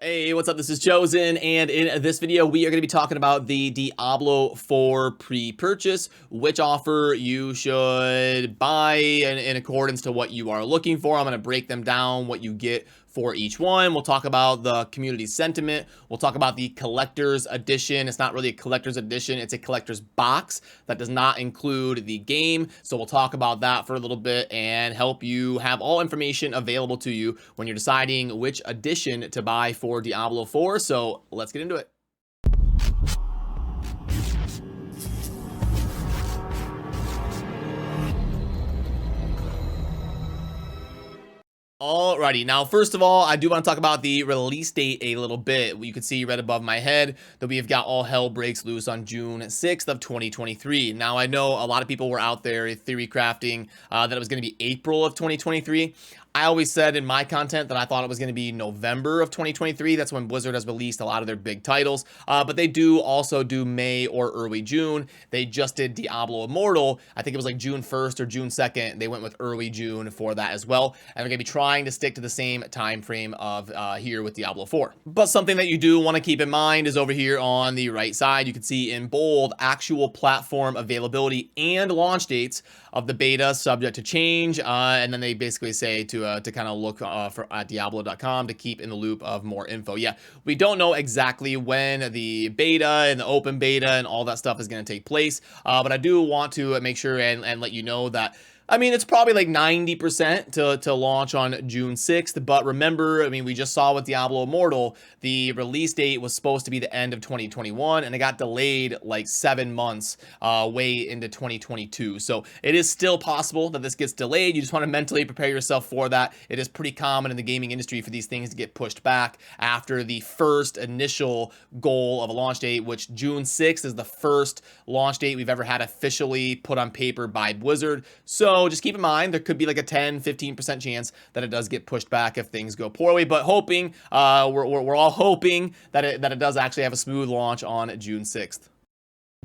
Hey, what's up? This is Chosen, and in this video, we are going to be talking about the Diablo 4 pre-purchase, which offer you should buy in accordance to what you are looking for. I'm going to break them down, what you get for each one. We'll talk about the community sentiment. We'll talk about the collector's edition. It's not really a collector's edition. It's a collector's box that does not include the game. So we'll talk about that for a little bit and help you have all information available to you when you're deciding which edition to buy for Diablo 4. So let's get into it. Alrighty, now first of all, I do want to talk about the release date a little bit. You can see right above my head that we have got all hell breaks loose on June 6th of 2023. Now I know a lot of people were out there theory crafting that it was going to be April of 2023. I always said in my content that I thought it was going to be November of 2023. That's when Blizzard has released a lot of their big titles. But they do also do May or early June. They just did Diablo Immortal. I think it was like June 1st or June 2nd. They went with early June for that as well. And they're going to be trying to stick to the same time frame of here with Diablo 4. But something that you do want to keep in mind is over here on the right side, you can see in bold actual platform availability and launch dates of the beta subject to change. And then they basically say to kind of look at Diablo.com to keep in the loop of more info. Yeah, we don't know exactly when the beta and the open beta and all that stuff is going to take place. But I do want to make sure and let you know that, I mean, it's probably like 90% to launch on June 6th. But remember, I mean, we just saw with Diablo Immortal, the release date was supposed to be the end of 2021, and it got delayed like 7 months way into 2022. So it is still possible that this gets delayed. You just want to mentally prepare yourself for that. It is pretty common in the gaming industry for these things to get pushed back after the first initial goal of a launch date, which June 6th is the first launch date we've ever had officially put on paper by Blizzard. So just keep in mind, there could be like a 10-15% chance that it does get pushed back if things go poorly, but hoping, we're all hoping that it does actually have a smooth launch on June 6th.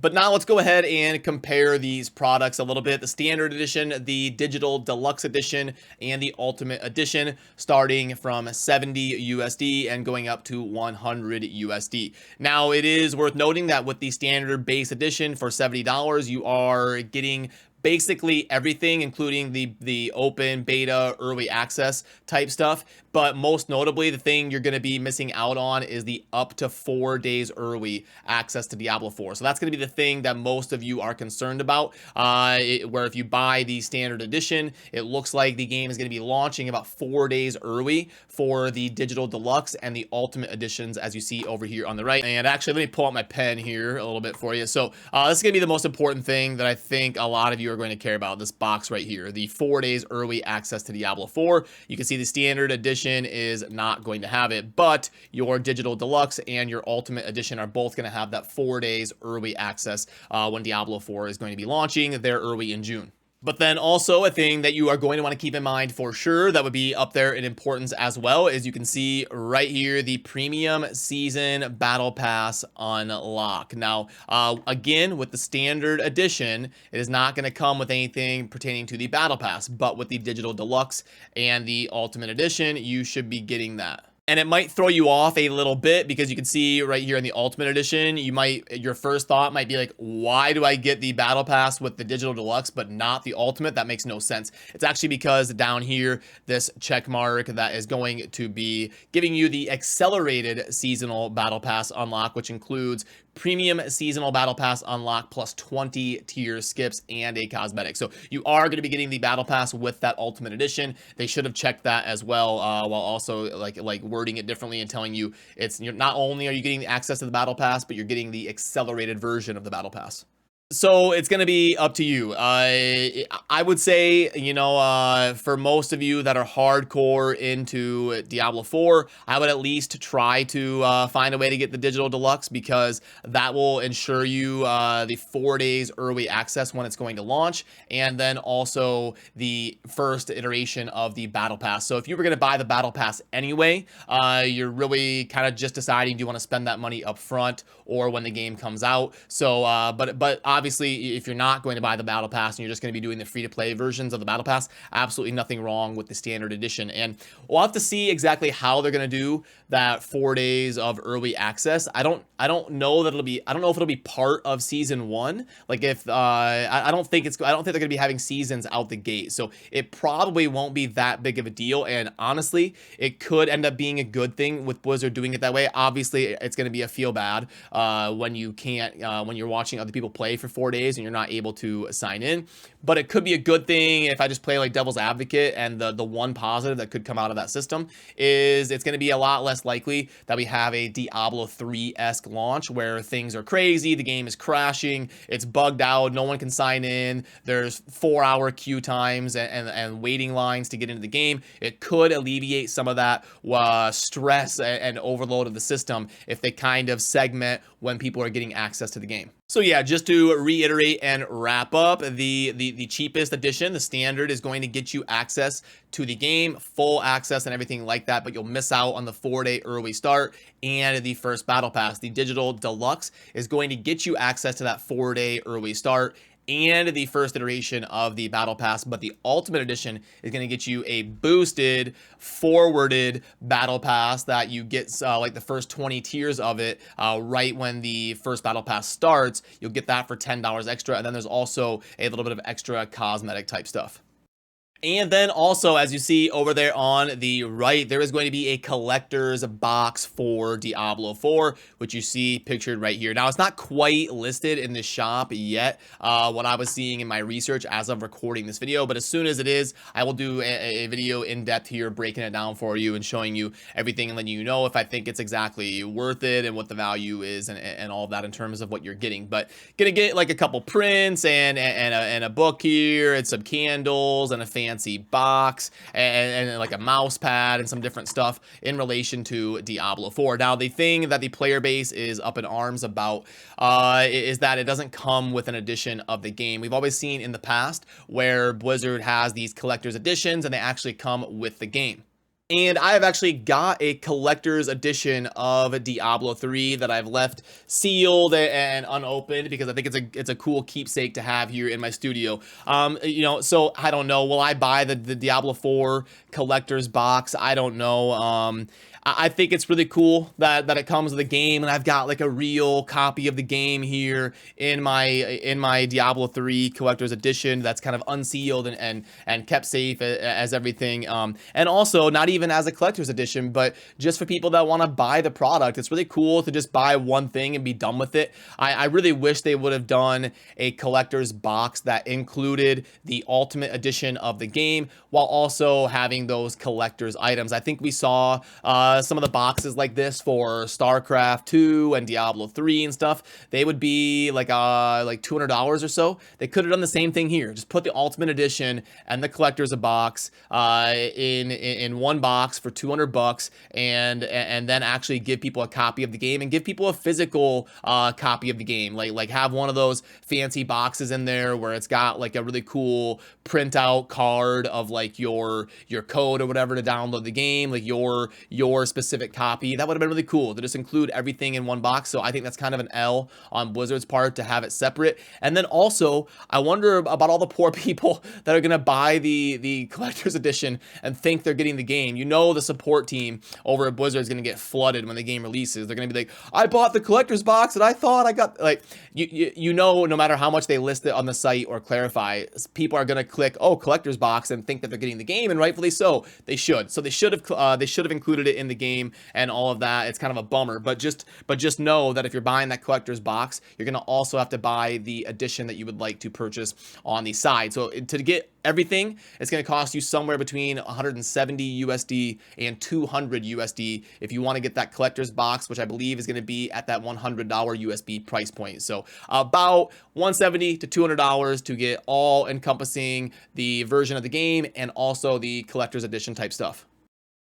But now let's go ahead and compare these products a little bit. The standard edition, the digital deluxe edition, and the ultimate edition, starting from 70 USD and going up to 100 USD. Now it is worth noting that with the standard base edition for $70, you are getting basically everything, including the open beta early access type stuff. But most notably, the thing you're going to be missing out on is the up to 4 days early access to Diablo 4. So that's going to be the thing that most of you are concerned about, where if you buy the standard edition, it looks like the game is going to be launching about 4 days early for the digital deluxe and the ultimate editions, as you see over here on the right. And actually, let me pull out my pen here a little bit for you. So this is going to be the most important thing that I think a lot of you are going to care about, this box right here, the 4 days early access to Diablo 4. You can see the standard edition is not going to have it, but your digital deluxe and your ultimate edition are both going to have that 4 days early access when Diablo 4 is going to be launching there early in June. But then also a thing that you are going to want to keep in mind for sure that would be up there in importance as well is you can see right here the premium season battle pass unlock. Now, again, with the standard edition, it is not going to come with anything pertaining to the battle pass, but with the digital deluxe and the ultimate edition, you should be getting that. And it might throw you off a little bit because you can see right here in the Ultimate Edition, your first thought might be like, why do I get the Battle Pass with the Digital Deluxe but not the Ultimate? That makes no sense. It's actually because down here, this check mark that is going to be giving you the Accelerated Seasonal Battle Pass unlock, which includes Premium Seasonal Battle Pass unlock plus 20 tier skips and a cosmetic. So you are going to be getting the Battle Pass with that Ultimate Edition. They should have checked that as well, while also like wording it differently and telling you you're not only are you getting the access to the Battle Pass, but you're getting the accelerated version of the Battle Pass. So it's going to be up to you. I would say, you know, for most of you that are hardcore into Diablo 4, I would at least try to find a way to get the digital deluxe because that will ensure you the 4 days early access when it's going to launch, and then also the first iteration of the battle pass. So if you were going to buy the battle pass anyway, you're really kind of just deciding, do you want to spend that money up front or when the game comes out? So, but obviously, if you're not going to buy the battle pass and you're just going to be doing the free-to-play versions of the battle pass, absolutely nothing wrong with the standard edition. And we'll have to see exactly how they're going to do that 4 days of early access. I don't know that I don't know if it'll be part of season 1. Like if I don't think they're going to be having seasons out the gate, so it probably won't be that big of a deal. And honestly, it could end up being a good thing with Blizzard doing it that way. Obviously, it's going to be a feel bad when you can't when you're watching other people play for 4 days and you're not able to sign in, but it could be a good thing if I just play like devil's advocate. And the one positive that could come out of that system is it's going to be a lot less likely that we have a Diablo 3-esque launch where things are crazy, the game is crashing, it's bugged out, no one can sign in, there's 4-hour queue times and waiting lines to get into the game. It could alleviate some of that stress and overload of the system if they kind of segment when people are getting access to the game. So yeah, just to reiterate and wrap up, the cheapest edition, the standard, is going to get you access to the game, full access and everything like that, but you'll miss out on the 4-day early start and the first battle pass. The digital deluxe is going to get you access to that 4-day early start and the first iteration of the battle pass, but the ultimate edition is going to get you a boosted, forwarded battle pass that you get like the first 20 tiers of it right when the first battle pass starts. You'll get that for $10 extra, and then there's also a little bit of extra cosmetic type stuff. And then also, as you see over there on the right, there is going to be a collector's box for Diablo 4, which you see pictured right here. Now, it's not quite listed in the shop yet, what I was seeing in my research as of recording this video, but as soon as it is, I will do a video in depth here, breaking it down for you and showing you everything and letting you know if I think it's exactly worth it and what the value is and all of that in terms of what you're getting. But gonna get like a couple prints and a book here and some candles and a fancy box and like a mouse pad and some different stuff in relation to Diablo 4. Now, the thing that the player base is up in arms about is that it doesn't come with an edition of the game. We've always seen in the past where Blizzard has these collector's editions and they actually come with the game. And I have actually got a collector's edition of Diablo 3 that I've left sealed and unopened because I think it's a cool keepsake to have here in my studio. You know, so I don't know. Will I buy the Diablo 4 collector's box? I don't know. I think it's really cool that it comes with the game, and I've got like a real copy of the game here in my Diablo 3 collector's edition that's kind of unsealed and kept safe as everything. And also not even as a collector's edition, but just for people that want to buy the product. It's really cool to just buy one thing and be done with it. I really wish they would have done a collector's box that included the ultimate edition of the game while also having those collector's items. I think we saw some of the boxes like this for StarCraft 2 and Diablo 3 and stuff. They would be like $200 or so. They could have done the same thing here. Just put the ultimate edition and the collector's box in one box for $200 and then actually give people a copy of the game and give people a physical copy of the game. Like have one of those fancy boxes in there where it's got like a really cool printout card of like your code or whatever to download the game, like your specific copy. That would have been really cool to just include everything in one box. So I think that's kind of an L on Blizzard's part to have it separate. And then also, I wonder about all the poor people that are going to buy the collector's edition and think they're getting the game. You know, the support team over at Blizzard is going to get flooded when the game releases. They're going to be like, I bought the collector's box and I thought I got, like, you know, no matter how much they list it on the site or clarify, people are going to click, oh, collector's box, and think that they're getting the game, and rightfully so. They should. So they should have included it in the game and all of that. It's kind of a bummer, but just know that if you're buying that collector's box, you're going to also have to buy the edition that you would like to purchase on the side. So to get everything, it's going to cost you somewhere between 170 USD and 200 USD if you want to get that collector's box, which I believe is going to be at that $100 USD price point. So about $170 to $200 to get all encompassing the version of the game and also the collector's edition type stuff.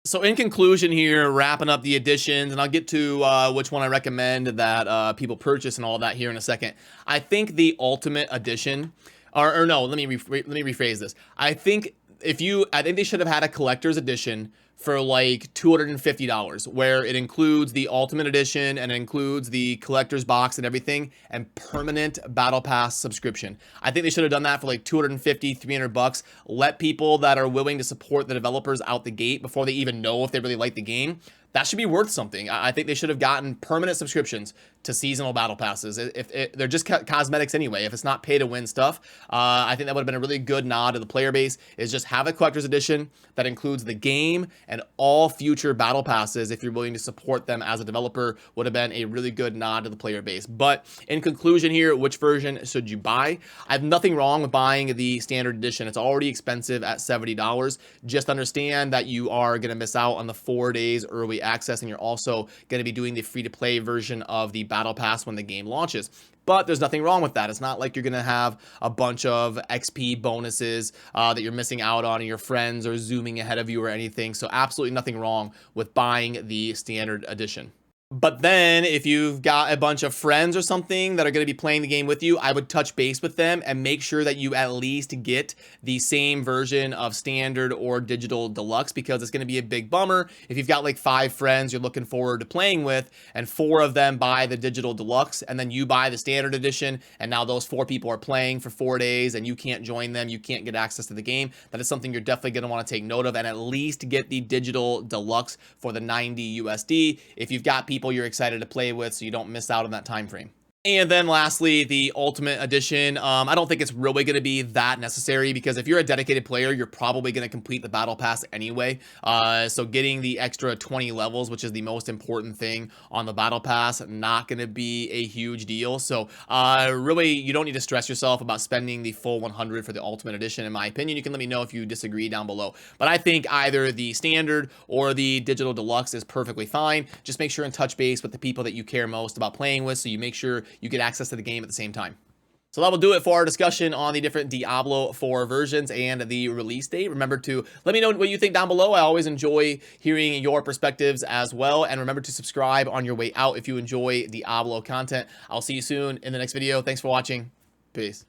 So in conclusion here, wrapping up the editions, and I'll get to which one I recommend that people purchase and all that here in a second. I think the ultimate edition, or no, let me rephrase this. I think they should have had a collector's edition for like $250, where it includes the Ultimate Edition and it includes the collector's box and everything, and permanent Battle Pass subscription. I think they should have done that for like 250, 300 bucks. Let people that are willing to support the developers out the gate before they even know if they really like the game. That should be worth something. I think they should have gotten permanent subscriptions to seasonal battle passes. If they're just cosmetics anyway, if it's not pay to win stuff, I think that would have been a really good nod to the player base, is just have a collector's edition that includes the game and all future battle passes. If you're willing to support them as a developer, would have been a really good nod to the player base. But in conclusion here, which version should you buy? I have nothing wrong with buying the standard edition. It's already expensive at $70. Just understand that you are going to miss out on the 4 days early access, and you're also going to be doing the free-to-play version of the battle pass when the game launches. But there's nothing wrong with that. It's not like you're going to have a bunch of XP bonuses that you're missing out on, and your friends are zooming ahead of you or anything. So absolutely nothing wrong with buying the standard edition. But then if you've got a bunch of friends or something that are going to be playing the game with you, I would touch base with them and make sure that you at least get the same version of standard or digital deluxe, because it's going to be a big bummer if you've got like 5 friends you're looking forward to playing with and 4 of them buy the digital deluxe and then you buy the standard edition, and now those 4 people are playing for 4 days and you can't join them, you can't get access to the game. That is something you're definitely going to want to take note of, and at least get the digital deluxe for the 90 USD if you've got people you're excited to play with, so you don't miss out on that time frame. And then lastly, the Ultimate Edition. I don't think it's really going to be that necessary, because if you're a dedicated player, you're probably going to complete the Battle Pass anyway. So getting the extra 20 levels, which is the most important thing on the Battle Pass, not going to be a huge deal. So really, you don't need to stress yourself about spending the full 100 for the Ultimate Edition, in my opinion. You can let me know if you disagree down below. But I think either the Standard or the Digital Deluxe is perfectly fine. Just make sure and touch base with the people that you care most about playing with, so you make sure you get access to the game at the same time. So that will do it for our discussion on the different Diablo 4 versions and the release date. Remember to let me know what you think down below. I always enjoy hearing your perspectives as well. And remember to subscribe on your way out if you enjoy Diablo content. I'll see you soon in the next video. Thanks for watching. Peace.